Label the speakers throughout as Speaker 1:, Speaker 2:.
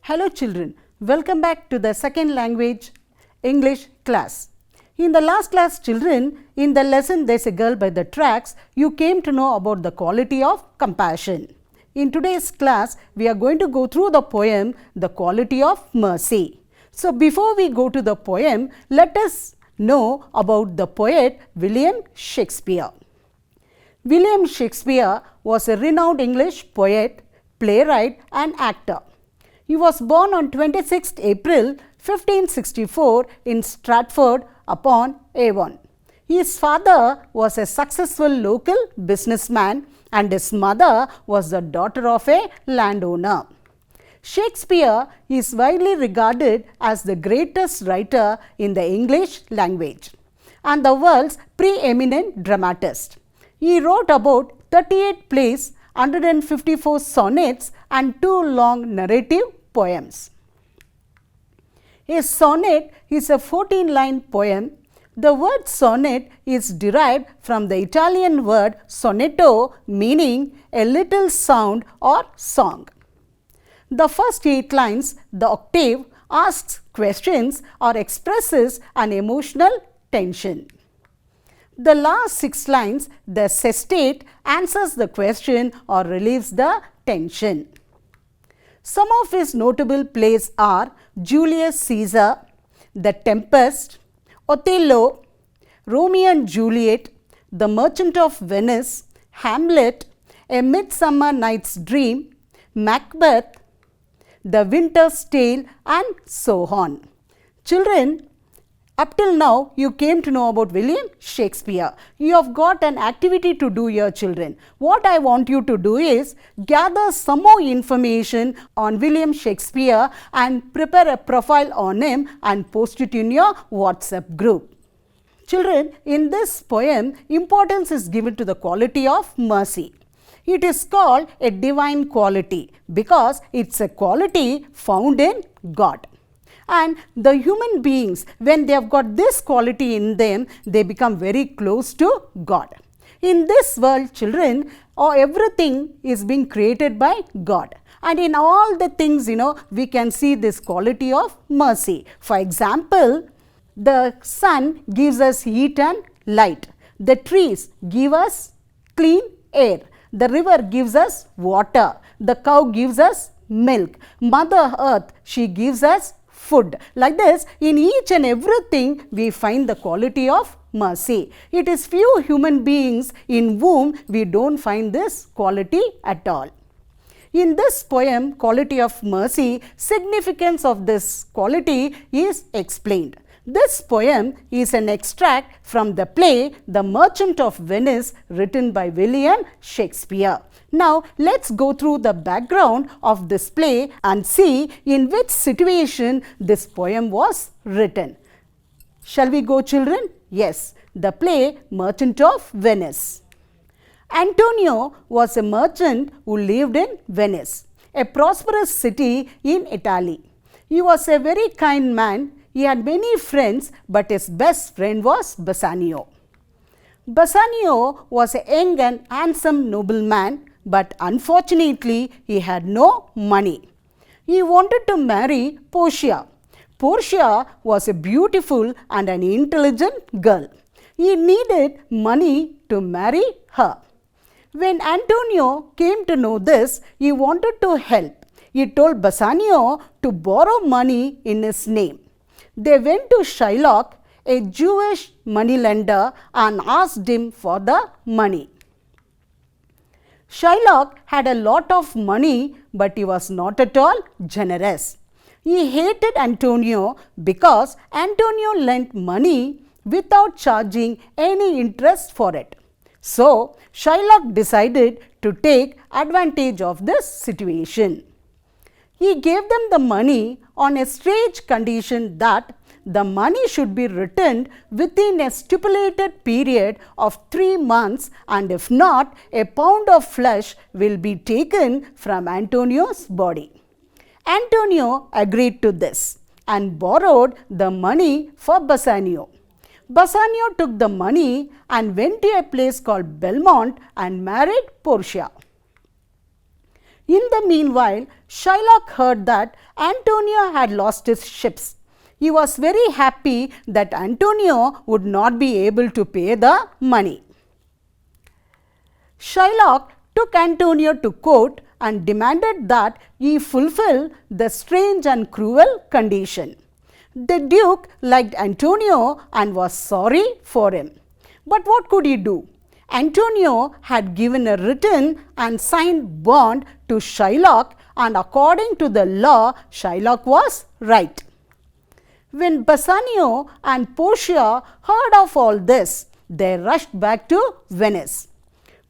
Speaker 1: Hello children, welcome back to the second language English class. In the last class children, in the lesson There's a Girl by the Tracks, you came to know about the quality of compassion. In today's class, we are going to go through the poem The Quality of Mercy. So before we go to the poem, let us know about the poet William Shakespeare. William Shakespeare was a renowned English poet, playwright and actor. He was born on 26th April 1564 in Stratford upon Avon. His father was a successful local businessman and his mother was the daughter of a landowner. Shakespeare is widely regarded as the greatest writer in the English language and the world's preeminent dramatist. He wrote about 38 plays, 154 sonnets and 2 long narrative poems. A sonnet is a 14-line poem. The word sonnet is derived from the Italian word sonetto, meaning a little sound or song. The first 8 lines, the octave, asks questions or expresses an emotional tension. The last 6 lines, the sestet, answers the question or relieves the tension. Some of his notable plays are Julius Caesar, The Tempest, Othello, Romeo and Juliet, The Merchant of Venice, Hamlet, A Midsummer Night's Dream, Macbeth, The Winter's Tale and so on. Children, up till now, you came to know about William Shakespeare. You have got an activity to do here, children. What I want you to do is gather some more information on William Shakespeare and prepare a profile on him and post it in your WhatsApp group. Children, in this poem, importance is given to the quality of mercy. It is called a divine quality because it's a quality found in God. And the human beings, when they have got this quality in them, they become very close to God. In this world, children, everything is being created by God. And in all the things, we can see this quality of mercy. For example, the sun gives us heat and light. The trees give us clean air. The river gives us water. The cow gives us milk. Mother Earth, she gives us food. Like this, in each and everything, we find the quality of mercy. It is few human beings in whom we don't find this quality at all. In this poem, Quality of Mercy, significance of this quality is explained. This poem is an extract from the play The Merchant of Venice, written by William Shakespeare. Now, let's go through the background of this play and see in which situation this poem was written. Shall we go, children? Yes, the play Merchant of Venice. Antonio was a merchant who lived in Venice, a prosperous city in Italy. He was a very kind man. He had many friends, but his best friend was Bassanio. Bassanio was a young and handsome nobleman, but unfortunately, he had no money. He wanted to marry Portia. Portia was a beautiful and an intelligent girl. He needed money to marry her. When Antonio came to know this, he wanted to help. He told Bassanio to borrow money in his name. They went to Shylock, a Jewish moneylender, and asked him for the money. Shylock had a lot of money, but he was not at all generous. He hated Antonio because Antonio lent money without charging any interest for it. So, Shylock decided to take advantage of this situation. He gave them the money on a strange condition that the money should be returned within a stipulated period of 3 months, and if not, a pound of flesh will be taken from Antonio's body. Antonio agreed to this and borrowed the money for Bassanio. Bassanio took the money and went to a place called Belmont and married Portia. In the meanwhile, Shylock heard that Antonio had lost his ships. He was very happy that Antonio would not be able to pay the money. Shylock took Antonio to court and demanded that he fulfill the strange and cruel condition. The Duke liked Antonio and was sorry for him. But what could he do? Antonio had given a written and signed bond to Shylock, and according to the law, Shylock was right. When Bassanio and Portia heard of all this, they rushed back to Venice.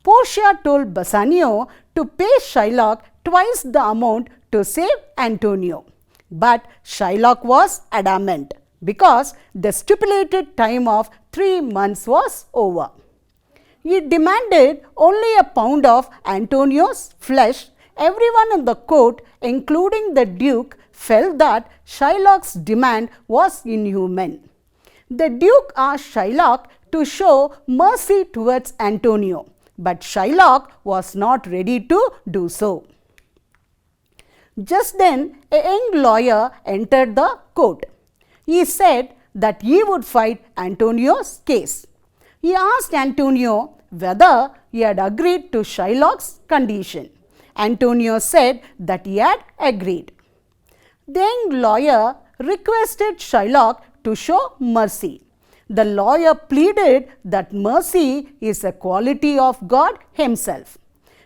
Speaker 1: Portia told Bassanio to pay Shylock twice the amount to save Antonio. But Shylock was adamant because the stipulated time of 3 months was over. He demanded only a pound of Antonio's flesh. Everyone in the court, including the Duke, felt that Shylock's demand was inhuman. The Duke asked Shylock to show mercy towards Antonio, but Shylock was not ready to do so. Just then, a young lawyer entered the court. He said that he would fight Antonio's case. He asked Antonio whether he had agreed to Shylock's condition. Antonio said that he had agreed. The young lawyer requested Shylock to show mercy. The lawyer pleaded that mercy is a quality of God Himself.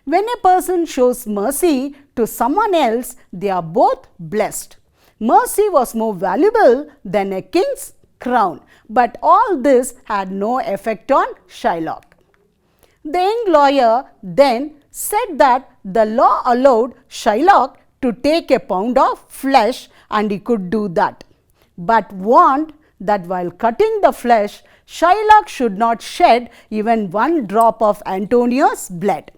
Speaker 1: When a person shows mercy to someone else, they are both blessed. Mercy was more valuable than a king's crown, but all this had no effect on Shylock. The young lawyer then said that the law allowed Shylock to take a pound of flesh, and he could do that, but warned that while cutting the flesh, Shylock should not shed even 1 drop of Antonio's blood.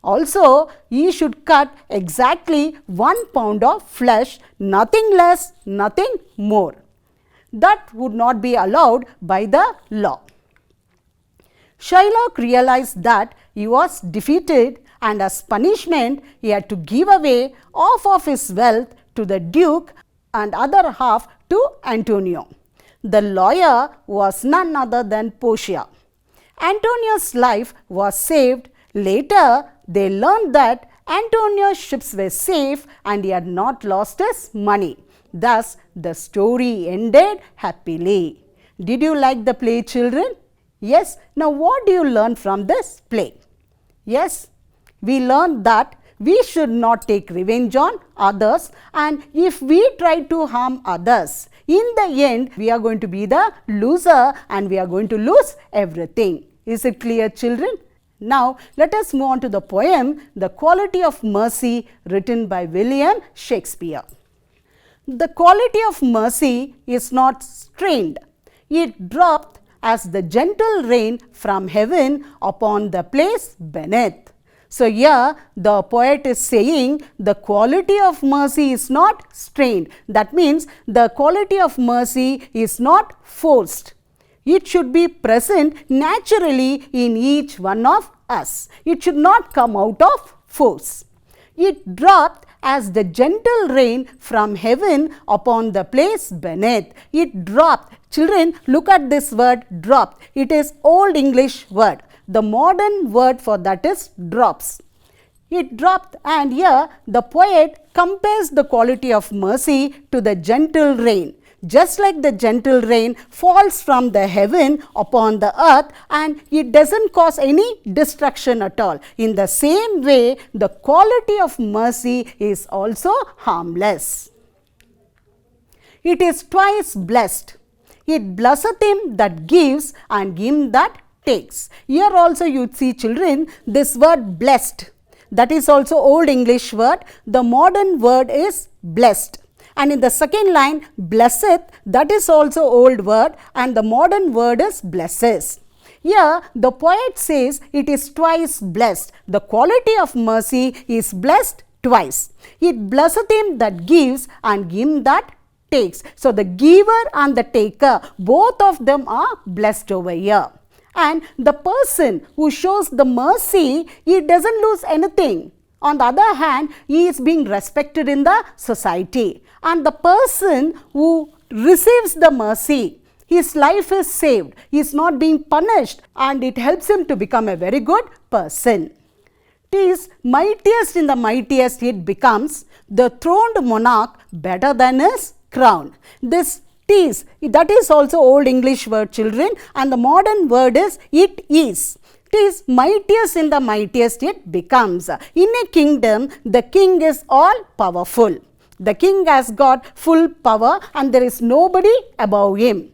Speaker 1: Also, he should cut exactly 1 pound of flesh, nothing less, nothing more. That would not be allowed by the law. Shylock realized that he was defeated, and as punishment, he had to give away half of his wealth to the Duke and other half to Antonio. The lawyer was none other than Portia. Antonio's life was saved. Later, they learned that Antonio's ships were safe and he had not lost his money. Thus, the story ended happily. Did you like the play, children? Yes. Now, what do you learn from this play? Yes, we learned that we should not take revenge on others, and if we try to harm others, in the end, we are going to be the loser and we are going to lose everything. Is it clear, children? Now, let us move on to the poem, The Quality of Mercy, written by William Shakespeare. The quality of mercy is not strained. It dropped as the gentle rain from heaven upon the place beneath. So, here the poet is saying the quality of mercy is not strained. That means the quality of mercy is not forced. It should be present naturally in each one of us. It should not come out of force. It dropped as the gentle rain from heaven upon the place beneath. It dropped. Children, look at this word dropped. It is Old English word. The modern word for that is drops. It dropped, and here the poet compares the quality of mercy to the gentle rain. Just like the gentle rain falls from the heaven upon the earth and it doesn't cause any destruction at all. In the same way, the quality of mercy is also harmless. It is twice blessed. It blesseth him that gives and him that takes. Here also you see, children, this word blessed. That is also Old English word. The modern word is blessed. And in the second line, blesseth, that is also old word, and the modern word is blesses. Here the poet says it is twice blessed. The quality of mercy is blessed twice. It blesseth him that gives and him that takes. So the giver and the taker, both of them are blessed over here. And the person who shows the mercy, he doesn't lose anything. On the other hand, he is being respected in the society. And the person who receives the mercy, his life is saved, he is not being punished, and it helps him to become a very good person. It is mightiest in the mightiest, it becomes the throned monarch better than his crown. This is, that is also Old English word, children, and the modern word is it is. It is mightiest in the mightiest, it becomes. In a kingdom, the king is all powerful. The king has got full power and there is nobody above him.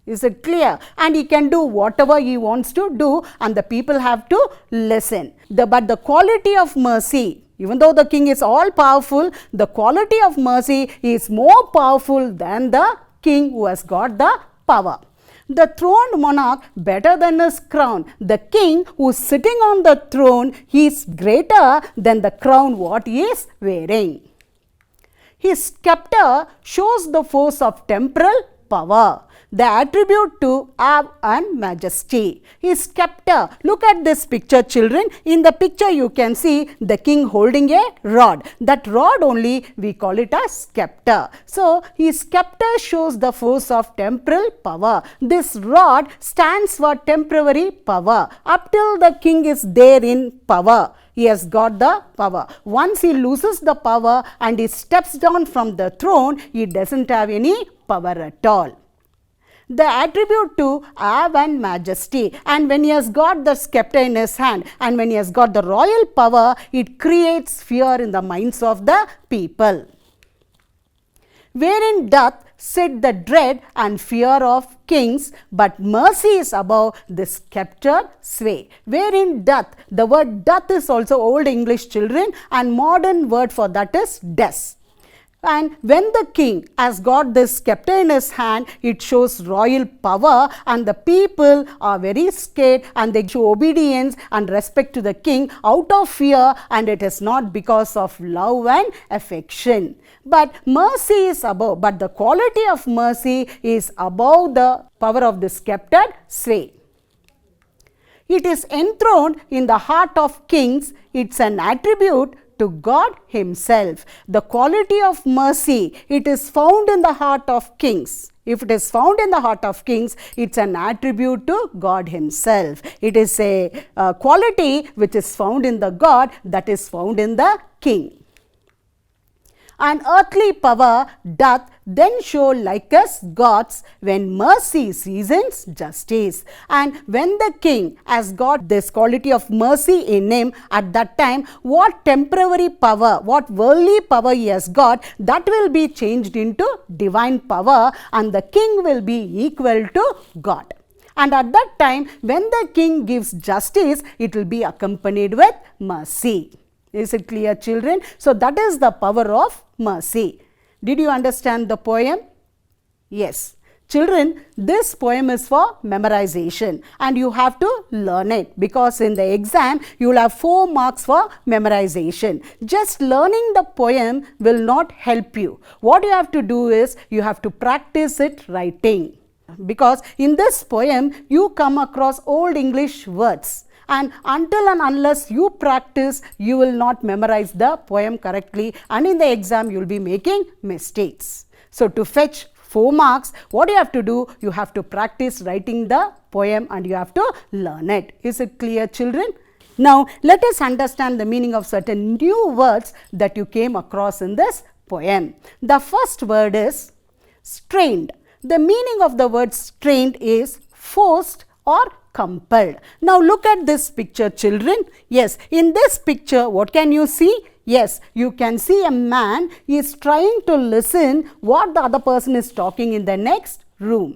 Speaker 1: Is it clear? And he can do whatever he wants to do and the people have to listen. But the quality of mercy, even though the king is all powerful, the quality of mercy is more powerful than the king who has got the power. The throned monarch better than his crown. The king who is sitting on the throne, he is greater than the crown what he is wearing. His scepter shows the force of temporal power, the attribute to awe and majesty. His scepter, look at this picture, children. In the picture you can see the king holding a rod. That rod only we call it as scepter. So his scepter shows the force of temporal power. This rod stands for temporary power. Up till the king is there in power, he has got the power. Once he loses the power and he steps down from the throne, he doesn't have any power at all. The attribute to awe and majesty, and when he has got the scepter in his hand and when he has got the royal power, it creates fear in the minds of the people. Wherein doth sit the dread and fear of kings, but mercy is above the sceptred sway. Wherein doth, the word doth is also Old English, children, and modern word for that is does. And when the king has got this scepter in his hand, it shows royal power and the people are very scared and they show obedience and respect to the king out of fear, and it is not because of love and affection. But mercy is above, but the quality of mercy is above the power of the sceptred sway. It is enthroned in the heart of kings. It's an attribute to God himself. The quality of mercy, it is found in the heart of kings. If it is found in the heart of kings, it's an attribute to God himself. It is a quality which is found in the God that is found in the king. And earthly power doth then show like us gods when mercy seasons justice. And when the king has got this quality of mercy in him, at that time what temporary power, what worldly power he has got, that will be changed into divine power and the king will be equal to God. And at that time when the king gives justice, it will be accompanied with mercy. Is it clear, children? So that is the power of mercy. Did you understand the poem? Yes. Children, this poem is for memorization and you have to learn it because in the exam you will have 4 marks for memorization. Just learning the poem will not help you. What you have to do is you have to practice it writing, because in this poem you come across Old English words. And until and unless you practice, you will not memorize the poem correctly and in the exam you will be making mistakes. So to fetch 4 marks, what you have to do, you have to practice writing the poem and you have to learn it. Is it clear, children? Now let us understand the meaning of certain new words that you came across in this poem. The first word is strained. The meaning of the word strained is forced or compelled. Now look at this picture, children. Yes, in this picture what can you see? Yes, you can see a man is trying to listen what the other person is talking in the next room.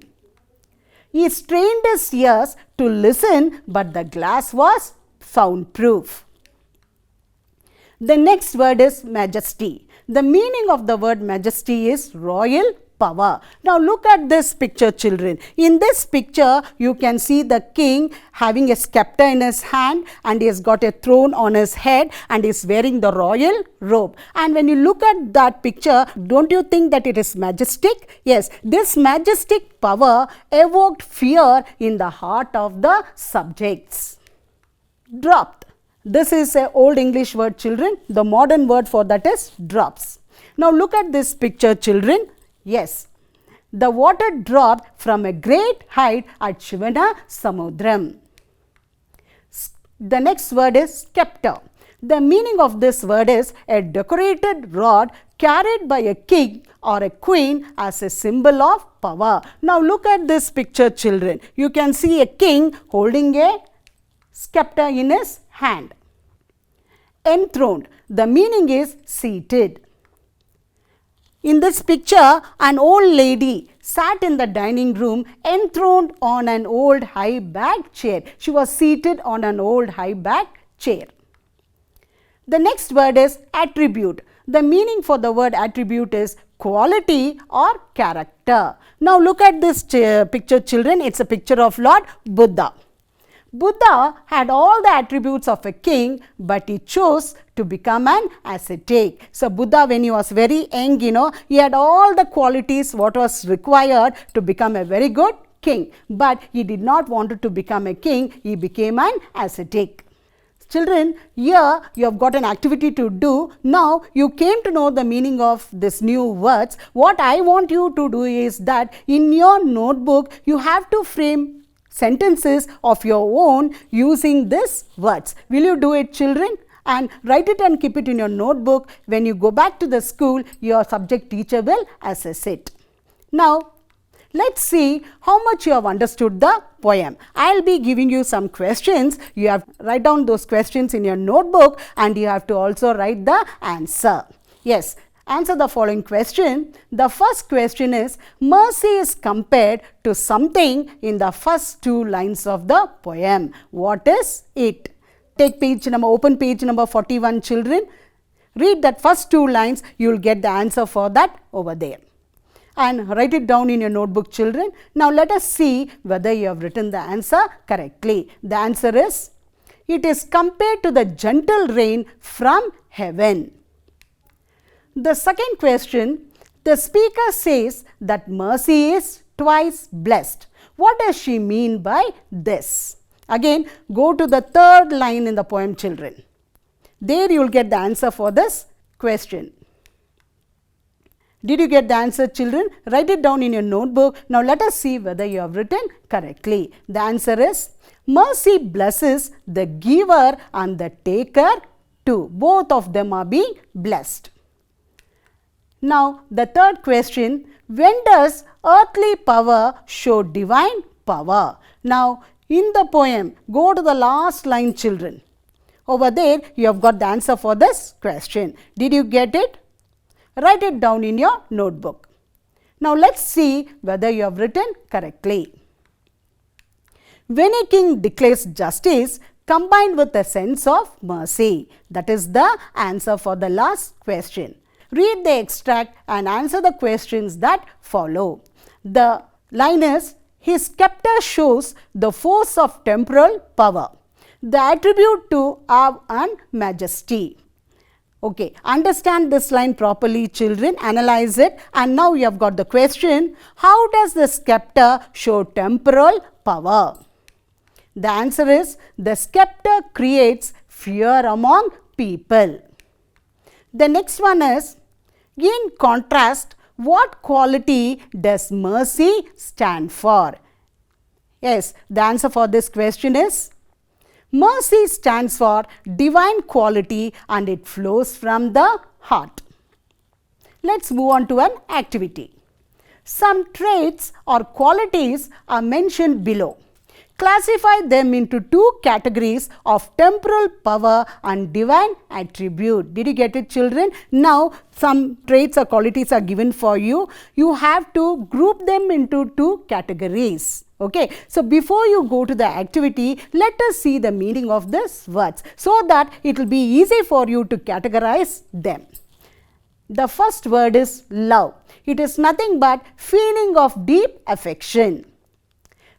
Speaker 1: He strained his ears to listen, but the glass was soundproof. The next word is majesty. The meaning of the word majesty is royal power. Now look at this picture, children. In this picture you can see the king having a scepter in his hand and he has got a throne on his head and is wearing the royal robe. And when you look at that picture, don't you think that it is majestic? Yes, this majestic power evoked fear in the heart of the subjects. Dropped. This is an old English word, children. The modern word for that is drops. Now look at this picture, children. Yes, the water dropped from a great height at Shivana Samudram. The next word is scepter. The meaning of this word is a decorated rod carried by a king or a queen as a symbol of power. Now look at this picture, children. You can see a king holding a scepter in his hand. Enthroned. The meaning is seated. In this picture, an old lady sat in the dining room enthroned on an old high-backed chair. She was seated on an old high-backed chair. The next word is attribute. The meaning for the word attribute is quality or character. Now look at this picture, children. It's a picture of Lord Buddha. Buddha had all the attributes of a king, but he chose to become an ascetic. So Buddha, when he was very young, he had all the qualities what was required to become a very good king. But he did not want to become a king. He became an ascetic. Children, here you have got an activity to do. Now you came to know the meaning of these new words. What I want you to do is that in your notebook, you have to frame sentences of your own using these words. Will you do it, children? And write it and keep it in your notebook. When you go back to the school, your subject teacher will assess it. Now, let's see how much you have understood the poem. I'll be giving you some questions. You have to write down those questions in your notebook and you have to also write the answer. Yes. Answer the following question. The first question is, mercy is compared to something in the first two lines of the poem. What is it? Take open page number 41, children. Read that first two lines. You will get the answer for that over there. And write it down in your notebook, children. Now let us see whether you have written the answer correctly. The answer is, it is compared to the gentle rain from heaven. The second question, the speaker says that mercy is twice blessed. What does she mean by this? Again, go to the third line in the poem, children. There you will get the answer for this question. Did you get the answer, children? Write it down in your notebook. Now let us see whether you have written correctly. The answer is, mercy blesses the giver and the taker too. Both of them are being blessed. Now, the third question, when does earthly power show divine power? Now, in the poem, go to the last line, children. Over there, you have got the answer for this question. Did you get it? Write it down in your notebook. Now, let's see whether you have written correctly. When a king declares justice, combined with a sense of mercy. That is the answer for the last question. Read the extract and answer the questions that follow. The line is, his scepter shows the force of temporal power, the attribute to awe and majesty. Okay, understand this line properly, children, analyze it, and now you have got the question, how does the scepter show temporal power? The answer is, the scepter creates fear among people. The next one is, in contrast, what quality does mercy stand for? Yes, the answer for this question is, mercy stands for divine quality and it flows from the heart. Let's move on to an activity. Some traits or qualities are mentioned below. Classify them into two categories of temporal power and divine attribute. Did you get it, children? Now, some traits or qualities are given for you. You have to group them into two categories. Okay. So, before you go to the activity, let us see the meaning of these words so that it will be easy for you to categorize them. The first word is love. It is nothing but feeling of deep affection.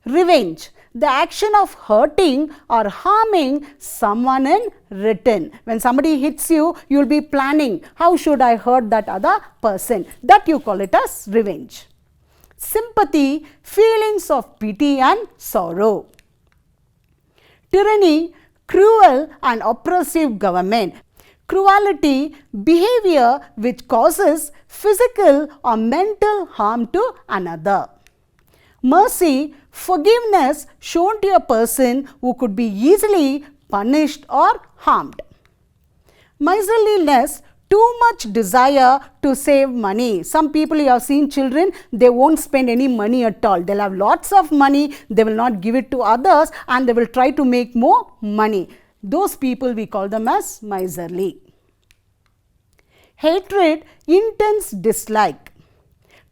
Speaker 1: Revenge. The action of hurting or harming someone in return. When somebody hits you, you will be planning, how should I hurt that other person? That you call it as revenge. Sympathy, feelings of pity and sorrow. Tyranny, cruel and oppressive government. Cruelty, behavior which causes physical or mental harm to another. Mercy, forgiveness shown to a person who could be easily punished or harmed. Miserliness, too much desire to save money. Some people, you have seen children, they won't spend any money at all. They'll have lots of money, they will not give it to others, and they will try to make more money. Those people, we call them as miserly. Hatred, intense dislike.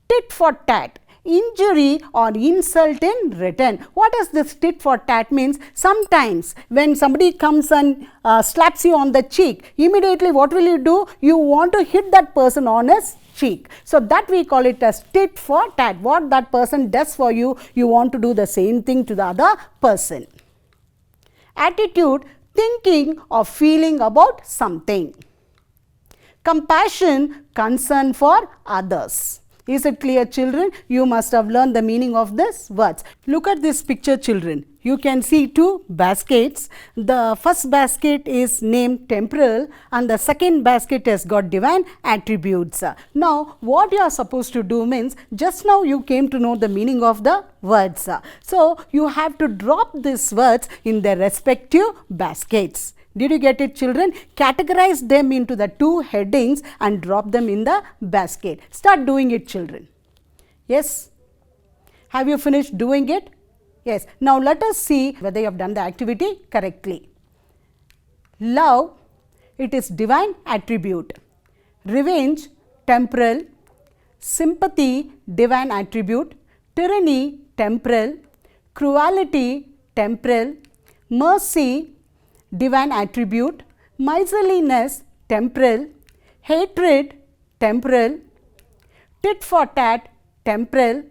Speaker 1: Tit for tat, injury or insult in return. What does this tit for tat means? Sometimes when somebody comes and slaps you on the cheek, immediately what will you do? You want to hit that person on his cheek. So that we call it as tit for tat. What that person does for you, you want to do the same thing to the other person. Attitude, thinking or feeling about something. Compassion, concern for others. Is it clear, children? You must have learned the meaning of these words. Look at this picture, children. You can see two baskets. The first basket is named temporal and the second basket has got divine attributes. Now, what you are supposed to do means, just now you came to know the meaning of the words. So, you have to drop these words in their respective baskets. Did you get it, children? Categorize them into the two headings and drop them in the basket. Start doing it, children. Yes? Have you finished doing it? Yes. Now, let us see whether you have done the activity correctly. Love, it is divine attribute. Revenge, temporal. Sympathy, divine attribute. Tyranny, temporal. Cruelty, temporal. Mercy, divine attribute. Miserliness, temporal. Hatred, temporal. Tit for tat, temporal.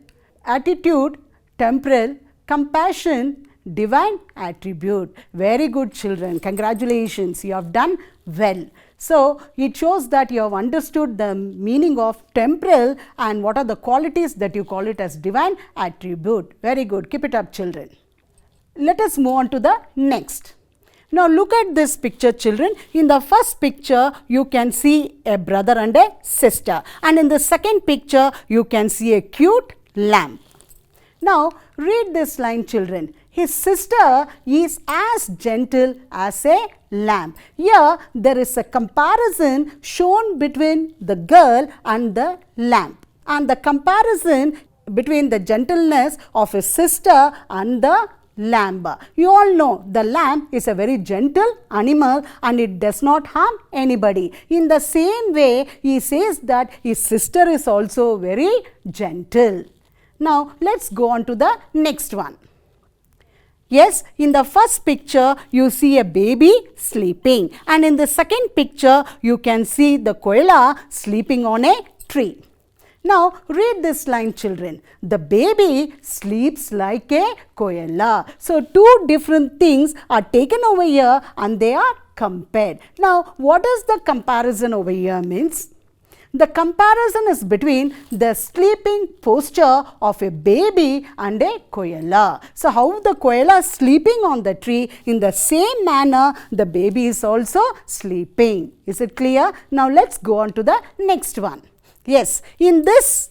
Speaker 1: Attitude, temporal. Compassion, divine attribute. Very good, children. Congratulations. You have done well. So, it shows that you have understood the meaning of temporal and what are the qualities that you call it as divine attribute. Very good. Keep it up, children. Let us move on to the next. Now, look at this picture, children. In the first picture, you can see a brother and a sister. And in the second picture, you can see a cute lamb. Now, read this line, children. His sister is as gentle as a lamb. Here, there is a comparison shown between the girl and the lamb. And the comparison between the gentleness of his sister and the lamb. You all know the lamb is a very gentle animal and it does not harm anybody. In the same way, he says that his sister is also very gentle. Now, let's go on to the next one. Yes, in the first picture, you see a baby sleeping. And in the second picture, you can see the koala sleeping on a tree. Now, read this line, children. The baby sleeps like a koala. So, two different things are taken over here and they are compared. Now, what does the comparison over here means? The comparison is between the sleeping posture of a baby and a koala. So, how the koala is sleeping on the tree, in the same manner, the baby is also sleeping. Is it clear? Now, let's go on to the next one. Yes, in this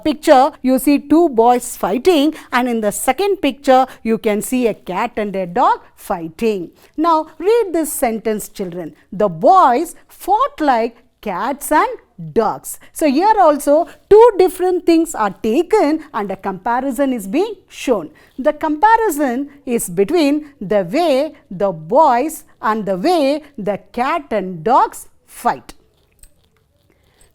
Speaker 1: picture, you see two boys fighting and in the second picture, you can see a cat and a dog fighting. Now, read this sentence, children. The boys fought like cats and dogs. So, here also two different things are taken and a comparison is being shown. The comparison is between the way the boys and the way the cat and dogs fight.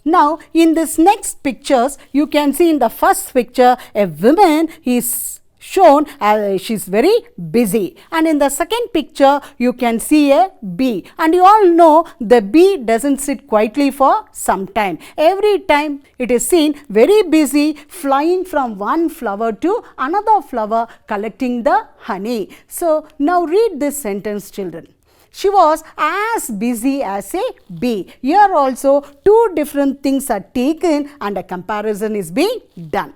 Speaker 1: Now, in this next pictures, you can see in the first picture, a woman is shown as she is very busy. And in the second picture, you can see a bee. And you all know the bee doesn't sit quietly for some time. Every time it is seen very busy flying from one flower to another flower collecting the honey. So, now read this sentence, children. She was as busy as a bee. Here also two different things are taken and a comparison is being done.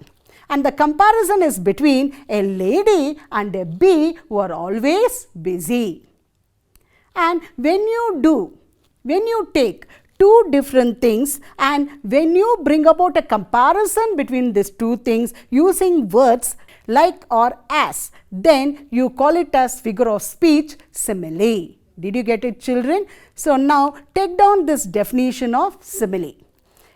Speaker 1: And the comparison is between a lady and a bee who are always busy. And when you take two different things and when you bring about a comparison between these two things using words like or as, then you call it as figure of speech simile. Did you get it, children? So now take down this definition of simile.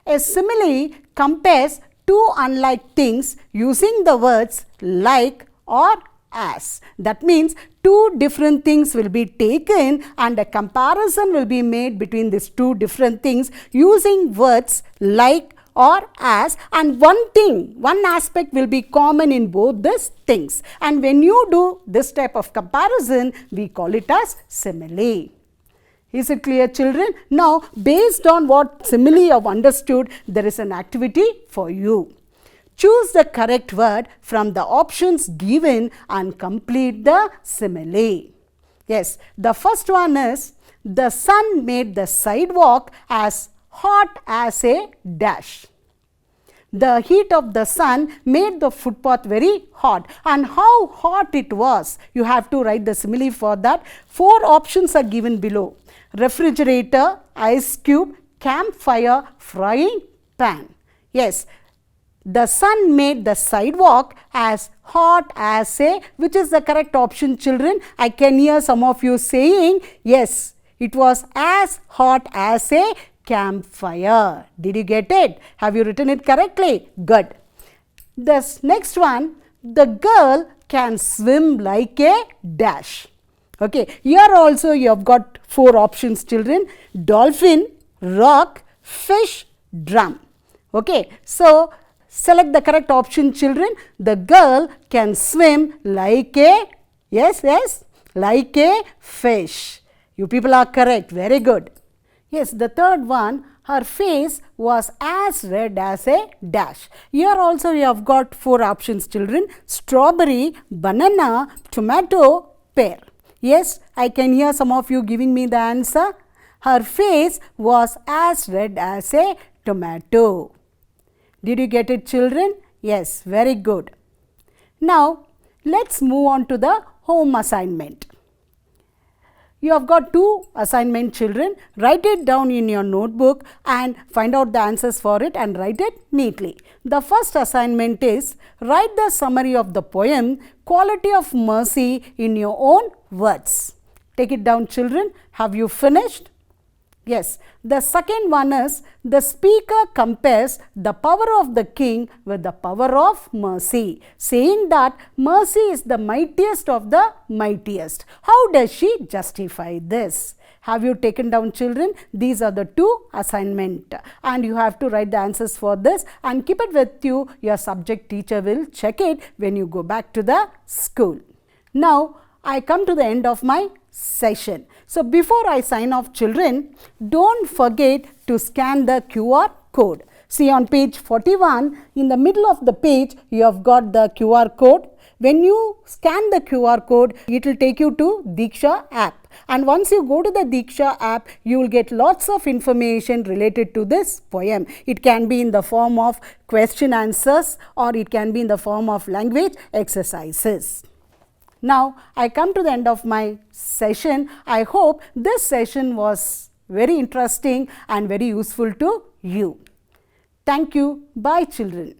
Speaker 1: A simile compares two unlike things using the words like or as. That means two different things will be taken and a comparison will be made between these two different things using words like or as, and one aspect will be common in both these things. And when you do this type of comparison, we call it as simile. Is it clear, children? Now, based on what simile you have understood, there is an activity for you. Choose the correct word from the options given and complete the simile. Yes, the first one is, the sun made the sidewalk as hot as a dash. The heat of the sun made the footpath very hot. And how hot it was, you have to write the simile for that. 4 options are given below: refrigerator, ice cube, campfire, frying pan. Yes, the sun made the sidewalk as hot as a, which is the correct option, children? I can hear some of you saying, yes, it was as hot as a campfire. Did you get it? Have you written it correctly? Good. This next one, the girl can swim like a dash. Okay, here also you have got 4 options, children: dolphin, rock, fish, drum. Okay, so select the correct option, children. The girl can swim like a, yes, like a fish. You people are correct. Very good. Yes, the third one, her face was as red as a dash. Here also you have got 4 options, children: strawberry, banana, tomato, pear. Yes, I can hear some of you giving me the answer. Her face was as red as a tomato. Did you get it, children? Yes, very good. Now, let's move on to the home assignment. You have got 2 assignment, children. Write it down in your notebook and find out the answers for it and write it neatly. The first assignment is, write the summary of the poem Quality of Mercy in your own words. Take it down, children. Have you finished? Yes. The second one is, the speaker compares the power of the king with the power of mercy, saying that mercy is the mightiest of the mightiest. How does she justify this? Have you taken down, children? These are the 2 assignment and you have to write the answers for this and keep it with you. Your subject teacher will check it when you go back to the school. Now, I come to the end of my session. So, before I sign off, children, don't forget to scan the QR code. See, on page 41, in the middle of the page, you have got the QR code. When you scan the QR code, it will take you to Diksha app. And once you go to the Diksha app, you will get lots of information related to this poem. It can be in the form of question answers or it can be in the form of language exercises. Now, I come to the end of my session. I hope this session was very interesting and very useful to you. Thank you. Bye, children.